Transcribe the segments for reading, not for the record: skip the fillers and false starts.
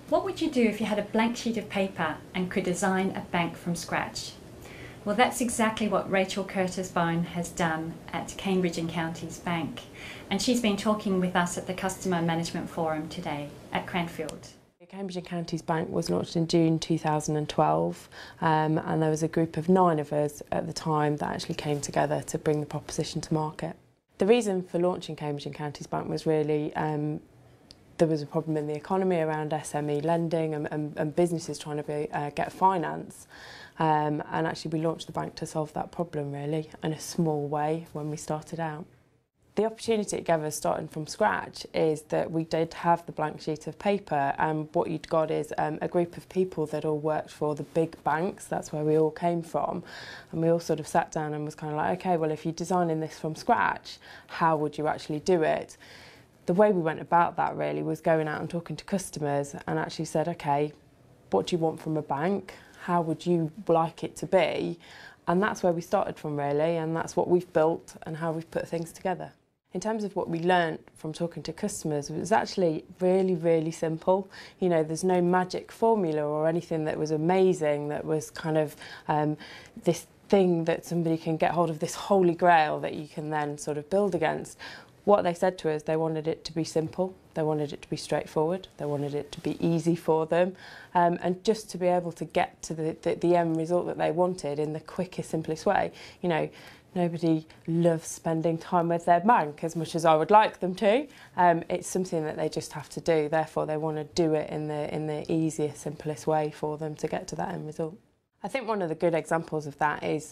What would you do if you had a blank sheet of paper and could design a bank from scratch? Well, that's exactly what Rachel Curtis-Bowen has done at Cambridge and Counties Bank, and she's been talking with us at the Customer Management Forum today at Cranfield. Cambridge and Counties Bank was launched in June 2012 and there was a group of 9 of us at the time that actually came together to bring the proposition to market. The reason for launching Cambridge and Counties Bank was really there was a problem in the economy around SME lending and businesses trying to get finance, and actually we launched the bank to solve that problem really in a small way when we started out. The opportunity it gave us starting from scratch is that we did have the blank sheet of paper, and what you'd got is a group of people that all worked for the big banks. That's where we all came from, and we all sort of sat down and was kind of like, okay, well, if you're designing this from scratch, how would you actually do it? The way we went about that really was going out and talking to customers and actually said, okay, what do you want from a bank? How would you like it to be? And that's where we started from really, and that's what we've built and how we've put things together. In terms of what we learnt from talking to customers, it was actually really, really simple. You know, there's no magic formula or anything that was amazing, that was kind of this thing that somebody can get hold of, this holy grail that you can then sort of build against. What they said to us, they wanted it to be simple, they wanted it to be straightforward, they wanted it to be easy for them, and just to be able to get to the end result that they wanted in the quickest, simplest way. You know, nobody loves spending time with their bank as much as I would like them to. It's something that they just have to do, therefore they want to do it in the easiest, simplest way for them to get to that end result. I think one of the good examples of that is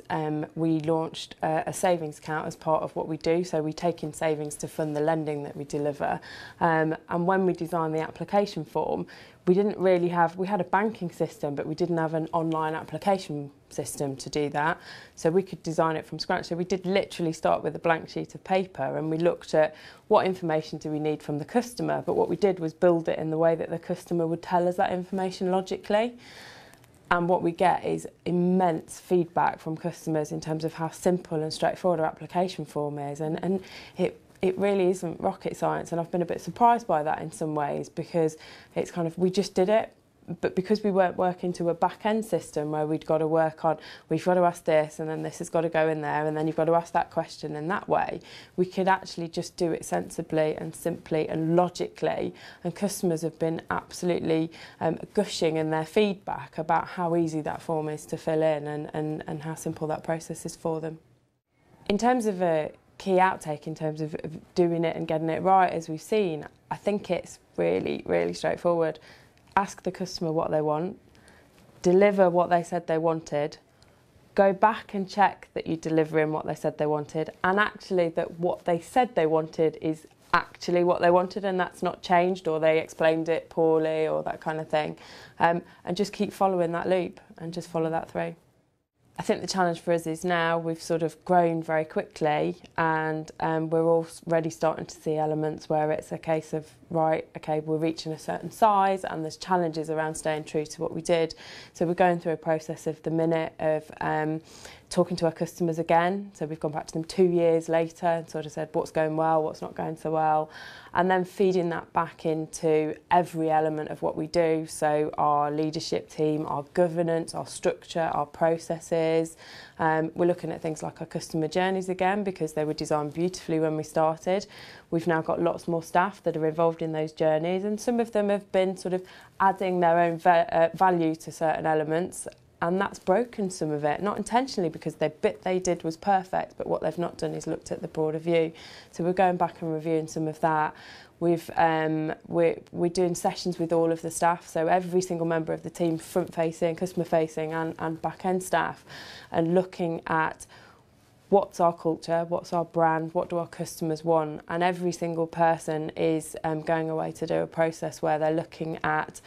we launched a savings account as part of what we do. So we take in savings to fund the lending that we deliver. And when we designed the application form, we didn't really have, we had a banking system, but we didn't have an online application system to do that. So we could design it from scratch. So we did literally start with a blank sheet of paper, and we looked at what information do we need from the customer. But what we did was build it in the way that the customer would tell us that information logically. And what we get is immense feedback from customers in terms of how simple and straightforward our application form is. And it really isn't rocket science. And I've been a bit surprised by that in some ways, because it's kind of, we just did it. But because we weren't working to a back-end system where we'd got to work on, we've got to ask this and then this has got to go in there and then you've got to ask that question in that way, we could actually just do it sensibly and simply and logically. And customers have been absolutely gushing in their feedback about how easy that form is to fill in and how simple that process is for them. In terms of a key outtake, in terms of doing it and getting it right, as we've seen, I think it's really, really straightforward. Ask the customer what they want, deliver what they said they wanted, go back and check that you're delivering what they said they wanted, and actually that what they said they wanted is actually what they wanted and that's not changed, or they explained it poorly or that kind of thing. And just keep following that loop and just follow that through. I think the challenge for us is now we've sort of grown very quickly, and we're already starting to see elements where it's a case of, right, okay, we're reaching a certain size and there's challenges around staying true to what we did. So we're going through a process of the minute of talking to our customers again. So we've gone back to them 2 years later and sort of said what's going well, what's not going so well, and then feeding that back into every element of what we do. So our leadership team, our governance, our structure, our processes. We're looking at things like our customer journeys again, because they were designed beautifully when we started. We've now got lots more staff that are involved in those journeys, and some of them have been sort of adding their own value to certain elements. And that's broken some of it, not intentionally, because the bit they did was perfect, but what they've not done is looked at the broader view. So we're going back and reviewing some of that. We're doing sessions with all of the staff, so every single member of the team, front-facing, customer-facing and back-end staff, and looking at what's our culture, what's our brand, what do our customers want, and every single person is going away to do a process where they're looking at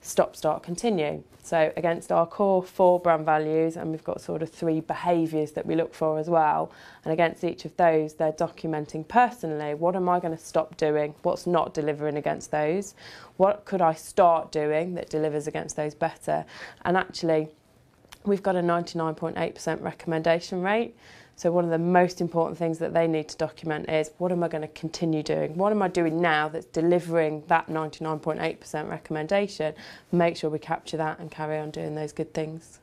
stop, start, continue. So against our core 4 brand values, and we've got sort of 3 behaviours that we look for as well, and against each of those they're documenting personally, what am I going to stop doing, what's not delivering against those, what could I start doing that delivers against those better. And actually we've got a 99.8% recommendation rate. So one of the most important things that they need to document is, what am I going to continue doing? What am I doing now that's delivering that 99.8% recommendation? Make sure we capture that and carry on doing those good things.